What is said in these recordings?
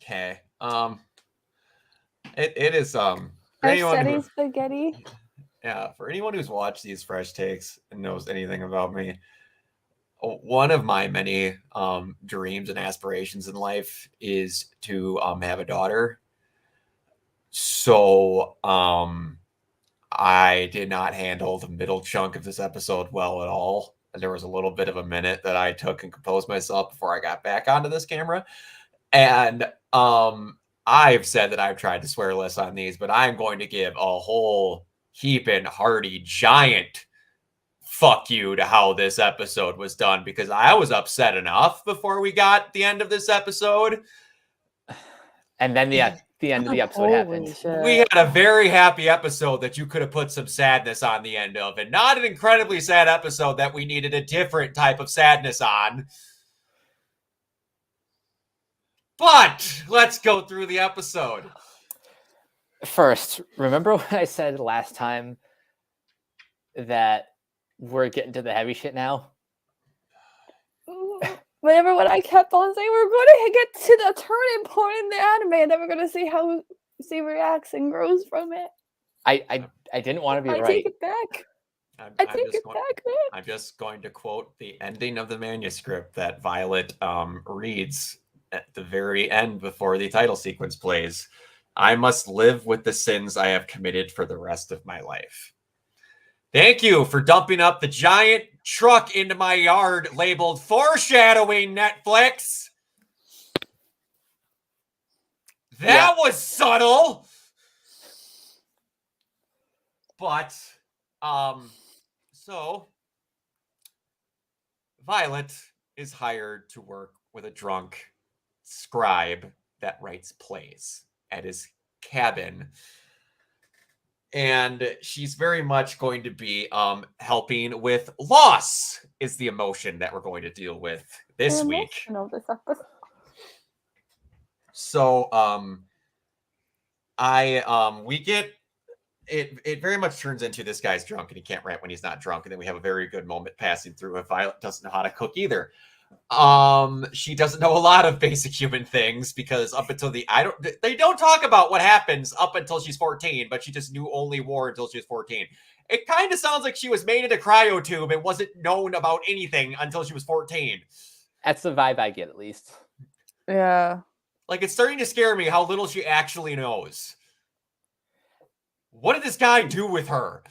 Okay. It is for Our anyone steady who spaghetti. for anyone who's watched these fresh takes and knows anything about me, one of my many dreams and aspirations in life is to have a daughter. So I did not handle the middle chunk of this episode well at all. There was a little bit of a minute that I took and composed myself before I got back onto this camera. And I've said that I've tried to swear less on these, but I'm going to give a whole heaping hearty giant fuck you to how this episode was done, because I was upset enough before we got the end of this episode. And then the end of the episode Holy happened. shit. We had a very happy episode that you could have put some sadness on the end of, and not an incredibly sad episode that we needed a different type of sadness on. But let's go through the episode. First, remember what I said last time that we're getting to the heavy shit now? Remember what I kept on saying? We're going to get to the turning point in the anime, and then we're going to see how she reacts and grows from it. I didn't want to be I right. take it back. I take it back, man. I'm just going to quote the ending of the manuscript that Violet reads at the very end before the title sequence plays. I must live with the sins I have committed for the rest of my life. Thank you for dumping up the giant truck into my yard labeled foreshadowing, Netflix. That was subtle. But, so Violet is hired to work with a drunk scribe that writes plays at his cabin. And she's very much going to be helping with loss is the emotion that we're going to deal with this week. This episode. So we get it very much turns into this guy's drunk and he can't rant when he's not drunk, and then we have a very good moment passing through if Violet doesn't know how to cook either. She doesn't know a lot of basic human things, because up until they don't talk about what happens up until she's 14, but she just knew only war until she was 14. It kind of sounds like she was made in a cryotube and wasn't known about anything until she was 14. That's the vibe I get, at least. Yeah. Like, it's starting to scare me how little she actually knows. What did this guy do with her?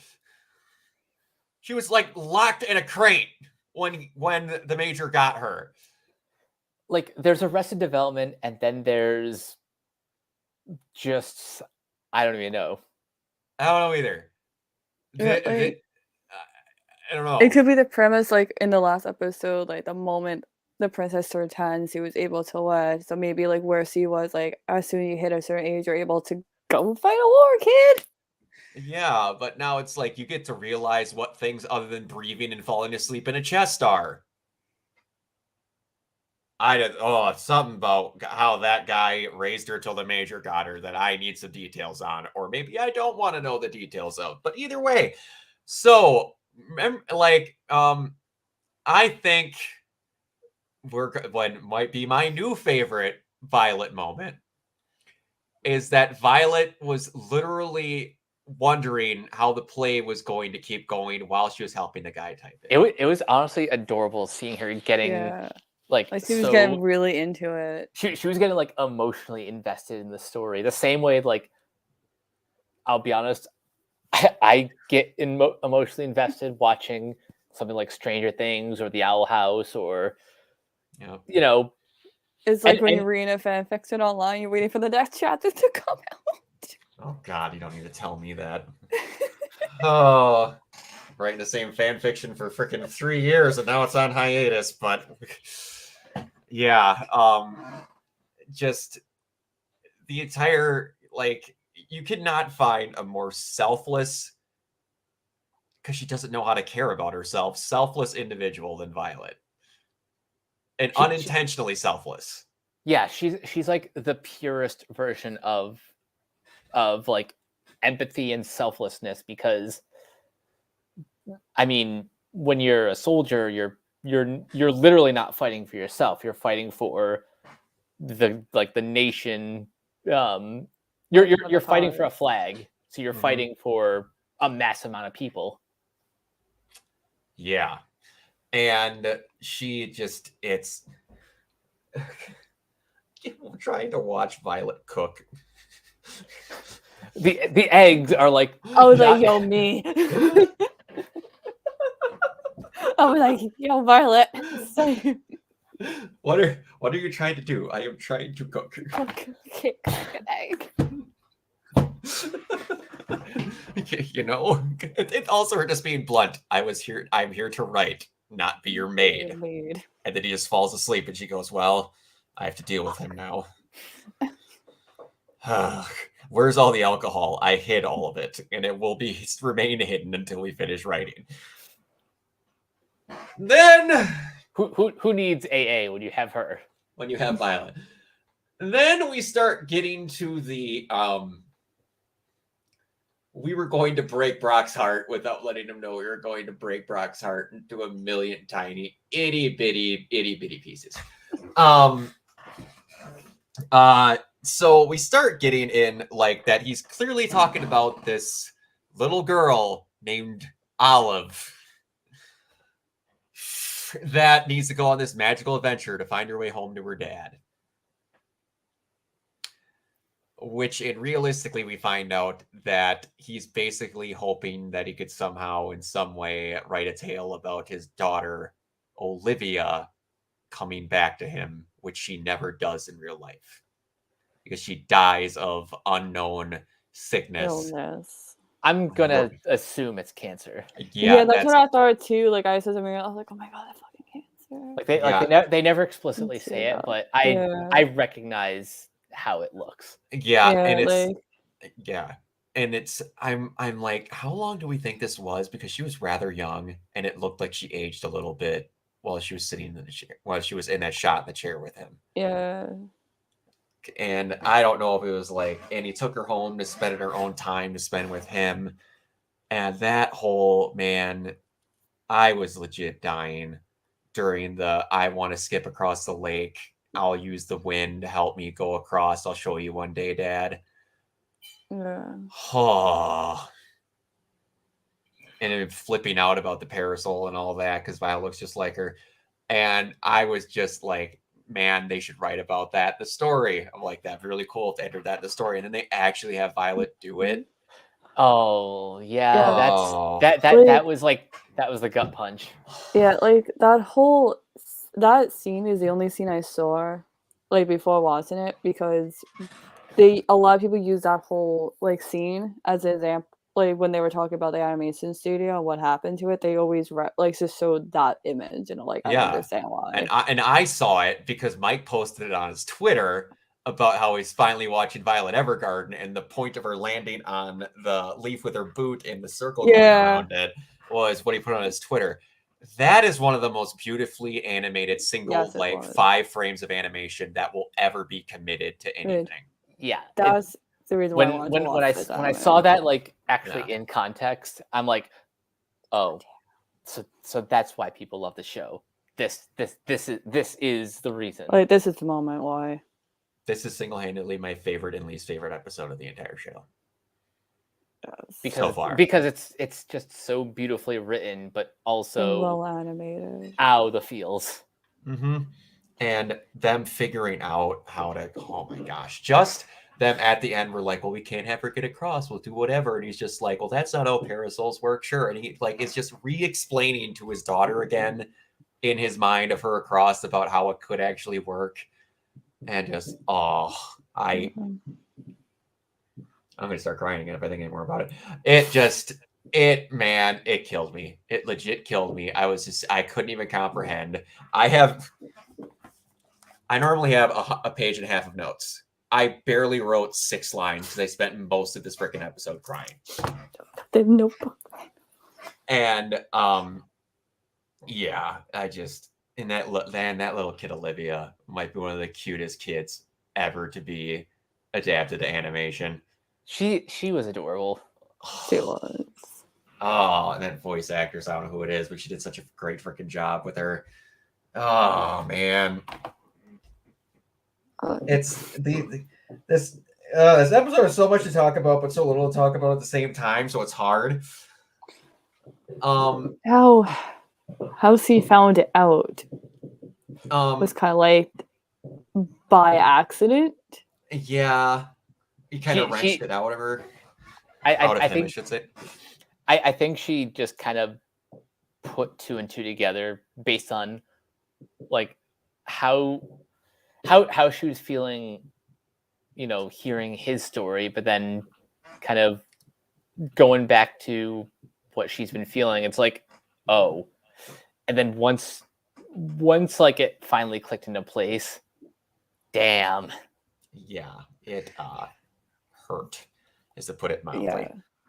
She was like locked in a crate when the major got her. Like, there's Arrested Development, and then there's just, I don't even know. I don't know either. I don't know. It could be the premise, like in the last episode, like the moment the princess turned 10, she was able to wed. So maybe like where she was, like as soon as you hit a certain age, you're able to go fight a war, kid. Yeah, but now it's like you get to realize what things other than breathing and falling asleep in a chest are. Something about how that guy raised her till the major got her that I need some details on, or maybe I don't want to know the details of. But either way, so I think what might be my new favorite Violet moment is that Violet was literally wondering how the play was going to keep going while she was helping the guy type it. It was honestly adorable seeing her getting like she was getting really into it. She was getting like emotionally invested in the story, the same way, like, I'll be honest, I get emotionally invested watching something like Stranger Things or The Owl House, or you know, it's like when you're reading a fan fiction online, you're waiting for the next chapter to come out. Oh God, you don't need to tell me that. Oh, writing the same fan fiction for freaking 3 years and now it's on hiatus. But yeah, just the entire, like, you could not find a more selfless, because she doesn't know how to care about herself, selfless individual than Violet. And unintentionally selfless. Yeah, she's like the purest version of like empathy and selflessness, because I mean, when you're a soldier, you're literally not fighting for yourself. You're fighting for the nation. You're For you're the fighting for a cause. flag, so you're Mhm. fighting for a mass amount of people. Yeah. And she just, it's I'm trying to watch Violet cook. The eggs are like I was not- like, yo, me. I was like, yo, Violet. Say, What are you trying to do? I am trying to cook. cook an egg. You know, it also her just being blunt. I'm here to write, not be your maid. Maid. And then he just falls asleep and she goes, well, I have to deal with him now. Where's all the alcohol? I hid all of it, and it will remain hidden until we finish writing. Then who needs AA when you have her? when you have Violet. Then we start getting to the we were going to break Brock's heart without letting him know we were going to break Brock's heart into a million tiny itty bitty pieces. So we start getting in like that he's clearly talking about this little girl named Olive that needs to go on this magical adventure to find her way home to her dad. Which, realistically, we find out that he's basically hoping that he could somehow, in some way, write a tale about his daughter, Olivia, coming back to him, which she never does in real life. Because she dies of unknown sickness. Illness. I'm gonna assume it's cancer. Yeah, that's what I thought too. Like I said something, I was like, oh my god, that fucking cancer. Like they never explicitly say it, but I recognize how it looks. Yeah, and it's like, and it's I'm like, how long do we think this was? Because she was rather young, and it looked like she aged a little bit while she was sitting in the chair, while she was in that shot in the chair with him. Yeah. And I don't know if it was like, and he took her home to spend her own time to spend with him. And that whole, man, I was legit dying during the I want to skip across the lake. I'll use the wind to help me go across. I'll show you one day, Dad. Yeah. Oh. And then flipping out about the parasol and all that because Violet looks just like her. And I was just like, man, they should write about that. The story. I'm like, that'd be really cool to enter that in the story. And then they actually have Violet do it. Oh yeah, Oh. that was the gut punch. Yeah, like that scene is the only scene I saw like before watching it because a lot of people use that whole like scene as an example. Like when they were talking about the animation studio and what happened to it, they always just showed that image, and like I don't understand why. And I saw it because Mike posted it on his Twitter about how he's finally watching Violet Evergarden, and the point of her landing on the leaf with her boot and the circle going around it was what he put on his Twitter. That is one of the most beautifully animated single 5 frames of animation that will ever be committed to anything. Yeah, that's the reason why when I saw that like actually in context, I'm like, oh, so that's why people love the show. This is the reason. Like this is the moment why. This is single-handedly my favorite and least favorite episode of the entire show. Because it's just so beautifully written, but also well animated. Ow, the feels. Mm-hmm. And them figuring out how to, oh my gosh, just them at the end were like, well, we can't have her get across. We'll do whatever. And he's just like, well, that's not how parasols work. Sure. And he like, it's just re-explaining to his daughter again in his mind of her across about how it could actually work. And just, I'm going to start crying again if I think any more about it. It killed me. It legit killed me. I couldn't even comprehend. I normally have a page and a half of notes. I barely wrote 6 lines because I spent most of this freaking episode crying. The notebook. And yeah, and that little kid Olivia might be one of the cutest kids ever to be adapted to animation. She was adorable. She was. Oh, and that voice actress, I don't know who it is, but she did such a great freaking job with her. Oh man. It's this this episode has so much to talk about, but so little to talk about at the same time, so it's hard. How she found it out was kind of like by accident. Yeah, he kind of wrenched She it out of her. I Out of him, I think should say. I think she just kind of put two and two together based on like how she was feeling, you know, hearing his story, but then kind of going back to what she's been feeling. It's like, oh, and then once like it finally clicked into place, damn. Yeah, it hurt, is to put it mildly. Yeah.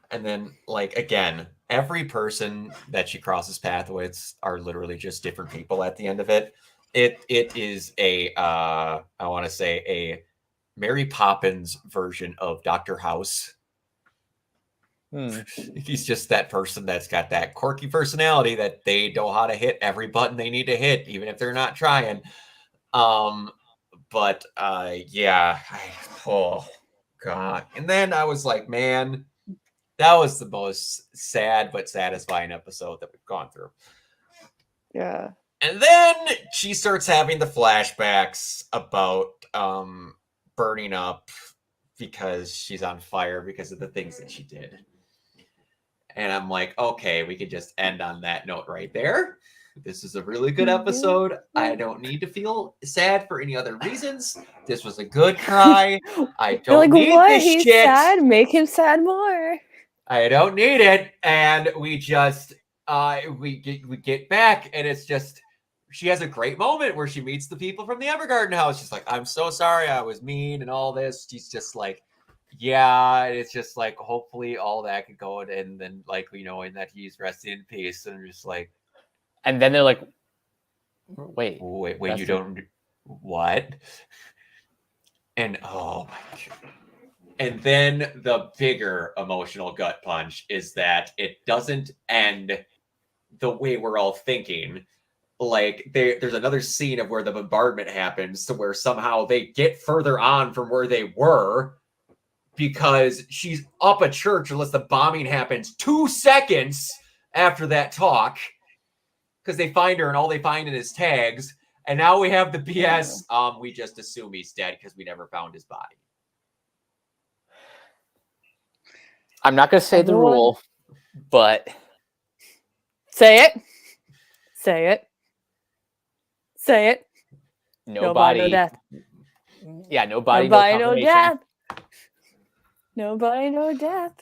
And then, like, again, every person that she crosses path with are literally just different people at the end of it. It is a I want to say a Mary Poppins version of Dr. House. He's just that person that's got that quirky personality that they know how to hit every button they need to hit, even if they're not trying. But yeah, oh god. And then I was like, man, that was the most sad but satisfying episode that we've gone through. Yeah. And then she starts having the flashbacks about burning up because she's on fire because of the things that she did. And I'm like, okay, we could just end on that note right there. This is a really good episode. I don't need to feel sad for any other reasons. This was a good cry. I don't need this He's shit. sad. Make him sad more. I don't need it. And we just we get back, and it's just she has a great moment where she meets the people from the Evergarden house. She's like, I'm so sorry I was mean and all this. She's just like, yeah, it's just like hopefully all that could go, and then like we knowing that he's resting in peace, and just like, and then they're like, wait, you don't what? And oh my god. And then the bigger emotional gut punch is that it doesn't end the way we're all thinking. Like there's another scene of where the bombardment happens to where somehow they get further on from where they were because she's up a church unless the bombing happens 2 seconds after that talk because they find her and all they find in his tags. And now we have the BS. We just assume he's dead because we never found his body. I'm not going to say the rule, but say it. Say it. Say it. Nobody. No death. Yeah, nobody. No death. Nobody, no death.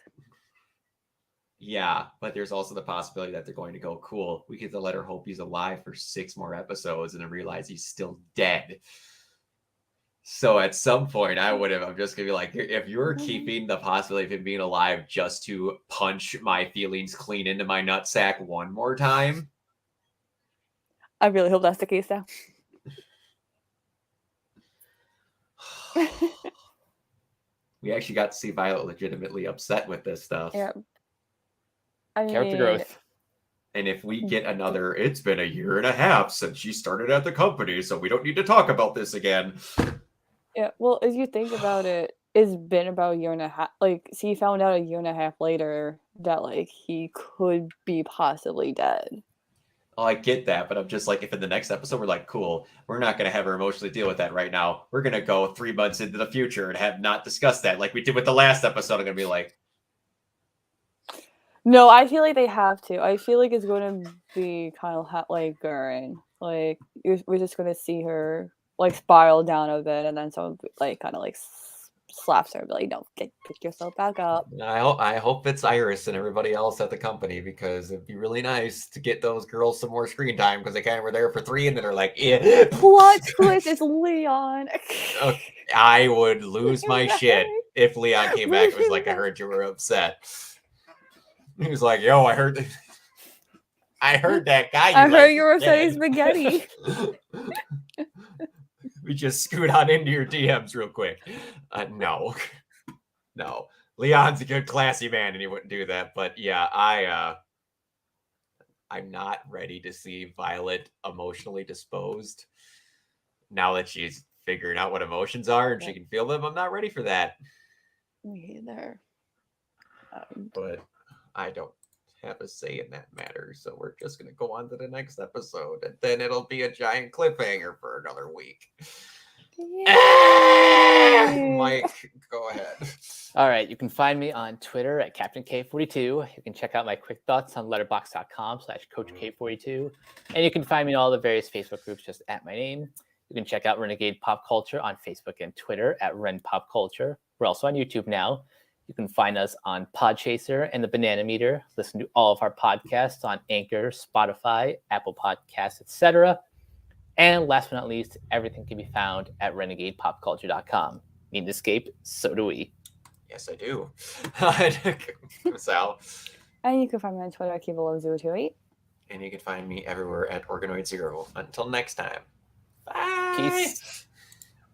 Yeah, but there's also the possibility that they're going to go, cool, we get to let her hope he's alive for 6 more episodes and then realize he's still dead. So at some point, I'm just going to be like, if you're keeping the possibility of him being alive just to punch my feelings clean into my nutsack one more time. I really hope that's the case now. We actually got to see Violet legitimately upset with this stuff. Yeah. Character growth. And if we get another, it's been 1.5 years since she started at the company, so we don't need to talk about this again. Yeah, well, if you think about it, it's been about 1.5 years. Like, so he found out 1.5 years later that, like, he could be possibly dead. Oh, I get that, but I'm just like, if in the next episode we're like, cool, we're not going to have her emotionally deal with that right now. We're going to go 3 months into the future and have not discussed that like we did with the last episode. I'm going to be like, no, I feel like they have to. I feel like it's going to be kind of like Gurren. Like, we're just going to see her, like, spiral down a bit, and then someone, like, kind of, like, slaps her, like, no, pick yourself back up. I hope it's Iris and everybody else at the company, because it'd be really nice to get those girls some more screen time, because they kind of were there for 3 and then they're like, yeah. Plot twist, it's Leon. I would lose my shit if Leon came back and was like, I heard you were upset. He was like, yo, I heard that guy. I heard you were saying spaghetti. We just scoot on into your DMs real quick. No. Leon's a good, classy man, and he wouldn't do that. But yeah, I'm not ready to see Violet emotionally disposed now that she's figuring out what emotions are and she can feel them. I'm not ready for that. Me either. But I don't have a say in that matter. So we're just going to go on to the next episode. And then it'll be a giant cliffhanger for another week. Mike, go ahead. All right, you can find me on Twitter at Captain K42. You can check out my quick thoughts on letterboxd.com/CoachK42. And you can find me in all the various Facebook groups just at my name. You can check out Renegade Pop Culture on Facebook and Twitter at Ren Pop Culture. We're also on YouTube now. You can find us on Podchaser and the Banana Meter. Listen to all of our podcasts on Anchor, Spotify, Apple Podcasts, etc. And last but not least, everything can be found at renegadepopculture.com. Need an escape? So do we. Yes, I do. Sal. And you can find me on Twitter at Kiva028. And you can find me everywhere at Organoid0. Until next time. Bye. Peace.